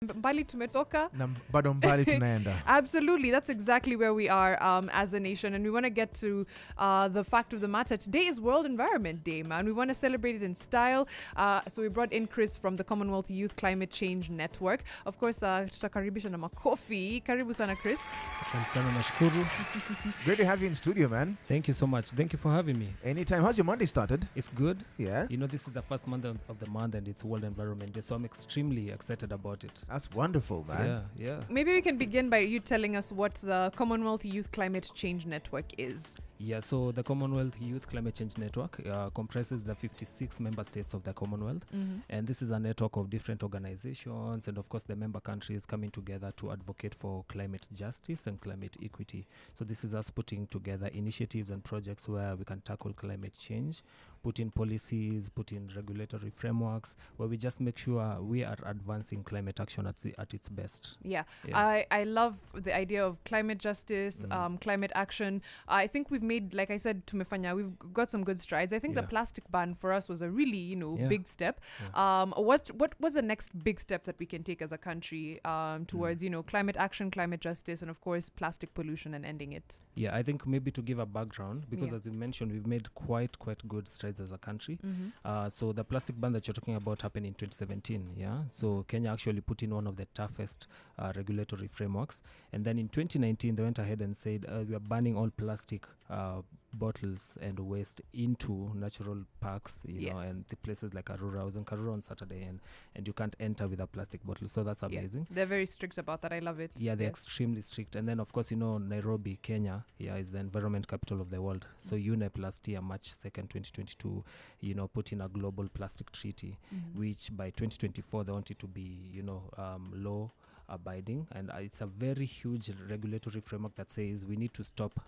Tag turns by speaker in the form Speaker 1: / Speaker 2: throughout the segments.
Speaker 1: Mbali tumetoka.
Speaker 2: Na bado mbali tunaenda.
Speaker 1: Absolutely, that's exactly where we are as a nation, and we want to get to the fact of the matter. Today is World Environment Day, man. We want to celebrate it in style. So we brought in Chris from the Commonwealth Youth Climate Change Network. Of course, tutakaribisha na makofi. Karibu sana, Chris.
Speaker 3: Asante sana, nashukuru.
Speaker 2: Great to have you in studio, man.
Speaker 3: Thank you so much. Thank you for having me.
Speaker 2: Anytime. How's your Monday started?
Speaker 3: It's good.
Speaker 2: Yeah.
Speaker 3: You know, this is the first month of the month and it's World Environment Day, so I'm extremely excited about it.
Speaker 2: That's wonderful, man.
Speaker 3: Yeah.
Speaker 1: Maybe we can begin by you telling us what the Commonwealth Youth Climate Change Network is.
Speaker 3: Yeah, so the Commonwealth Youth Climate Change Network comprises the 56 member states of the Commonwealth. Mm-hmm. And this is a network of different organizations and, of course, the member countries coming together to advocate for climate justice and climate equity. So this is us putting together initiatives and projects where we can tackle climate change, put in policies, put in regulatory frameworks, where we just make sure we are advancing climate action at its best.
Speaker 1: Yeah. I love the idea of climate justice, climate action. I think we've made, like I said, tumefanya, we've got some good strides. I think the plastic ban for us was a really, big step. What was the next big step that we can take as a country towards, climate action, climate justice, and of course, plastic pollution and ending it?
Speaker 3: Yeah, I think maybe to give a background, because as you mentioned, we've made quite good strides as a country. Mm-hmm. So the plastic ban that you're talking about happened in 2017. Yeah. So Kenya actually put in one of the toughest regulatory frameworks. And then in 2019, they went ahead and said, we are banning all plastic bottles and waste into natural parks, you know, and the places like Karura. I was in Karura on Saturday and you can't enter with a plastic bottle. So that's amazing.
Speaker 1: They're very strict about that. I love it.
Speaker 3: Yeah, they're extremely strict. And then, of course, Nairobi, Kenya, is the environment capital of the world. So UNEP last year, March 2nd, 2022, put in a global plastic treaty, which by 2024, they want it to be, law abiding, and it's a very huge regulatory framework that says we need to stop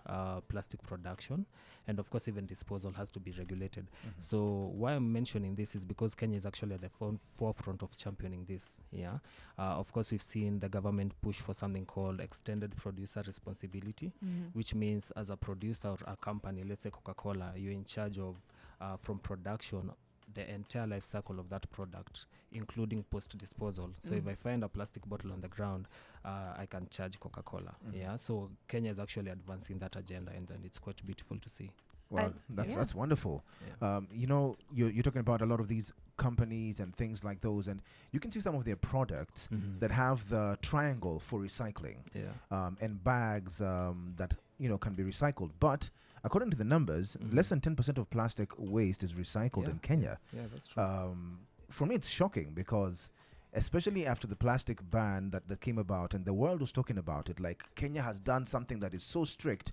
Speaker 3: plastic production, and of course even disposal has to be regulated. So why I'm mentioning this is because Kenya is actually at the forefront of championing this. Of course we've seen the government push for something called extended producer responsibility, which means as a producer or a company, let's say Coca-Cola, you're in charge of from production the entire life cycle of that product, including post-disposal. So if I find a plastic bottle on the ground, I can charge Coca-Cola. So Kenya is actually advancing that agenda, and it's quite beautiful to see.
Speaker 2: Well, that's wonderful. You're talking about a lot of these companies and things like those, and you can see some of their products that have the triangle for recycling, and bags that can be recycled. But according to the numbers, less than 10% of plastic waste is recycled in Kenya.
Speaker 3: Yeah, that's true.
Speaker 2: For me, it's shocking because, especially after the plastic ban that came about and the world was talking about it, like Kenya has done something that is so strict.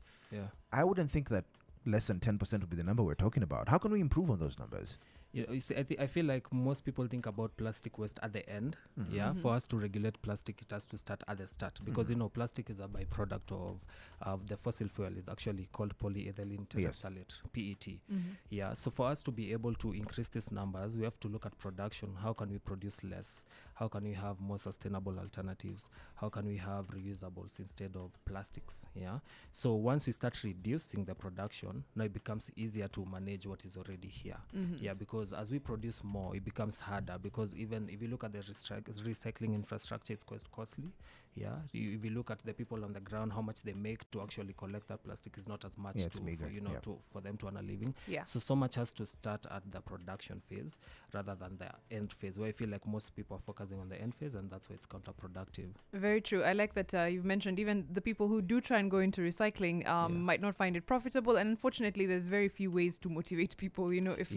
Speaker 2: I wouldn't think that less than 10% would be the number we're talking about. How can we improve on those numbers?
Speaker 3: You see, I feel like most people think about plastic waste at the end. For us to regulate plastic, it has to start at the start, because plastic is a byproduct of the fossil fuel. Is actually called polyethylene terephthalate, PET. So for us to be able to increase these numbers, we have to look at production. How can we produce less? How can we have more sustainable alternatives? How can we have reusables instead of plastics? So once we start reducing the production, now it becomes easier to manage what is already here. Because as we produce more, it becomes harder, because even if you look at the recycling infrastructure, it's quite costly. If you look at the people on the ground, how much they make to actually collect that plastic is not as much for them to earn a living. So much has to start at the production phase rather than the end phase, where I feel like most people are focusing on the end phase, and that's why it's counterproductive.
Speaker 1: Very true. I like that you've mentioned even the people who do try and go into recycling might not find it profitable, and unfortunately there's very few ways to motivate people, if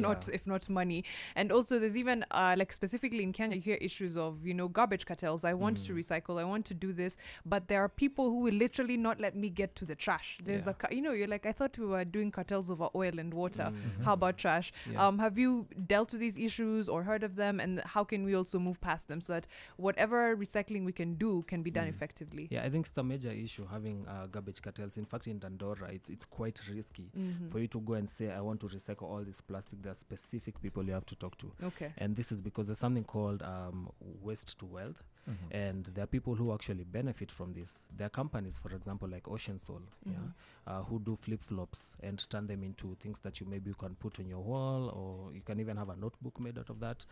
Speaker 1: not money. And also there's even like specifically in Kenya, you hear issues of garbage cartels. I want to recycle, I want to do this, but there are people who will literally not let me get to the trash. There's you're like, I thought we were doing cartels over oil and water. How about trash? Have you dealt with these issues or heard of them, and how can we also move past them so that whatever recycling we can do can be done effectively?
Speaker 3: I think it's a major issue having garbage cartels. In fact, in Dandora, it's quite risky for you to go and say, I want to recycle all this plastic. There are specific people you have to talk to.
Speaker 1: Okay.
Speaker 3: And this is because there's something called waste to wealth. And there are people who actually benefit from this. There are companies, for example, like Ocean Soul, who do flip-flops and turn them into things that you can put on your wall, or you can even have a notebook made out of that.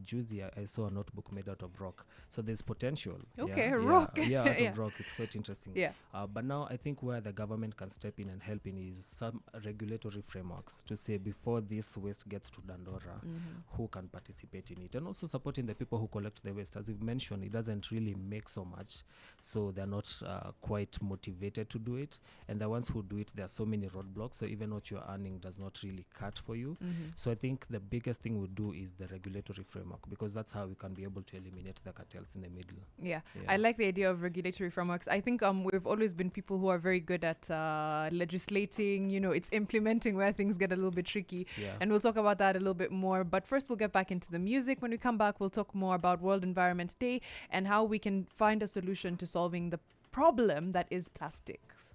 Speaker 3: Juicy, I saw a notebook made out of rock. So there's potential.
Speaker 1: Rock.
Speaker 3: Out of rock. It's quite interesting. But now I think where the government can step in and help in is some regulatory frameworks to say before this waste gets to Dandora, who can participate in it, and also supporting the people who collect the waste. As you've mentioned, it doesn't really make so much, so they're not quite motivated to do it, and the ones who do it, there are so many roadblocks, so even what you're earning does not really cut for you. So I think the biggest thing we do is the regulatory framework, because that's how we can be able to eliminate the cartels in the middle.
Speaker 1: I like the idea of regulatory frameworks. I think we've always been people who are very good at legislating. It's implementing where things get a little bit tricky, and we'll talk about that a little bit more. But first, we'll get back into the music. When we come back, we'll talk more about World Environment Day and how we can find a solution to solving the problem that is plastics.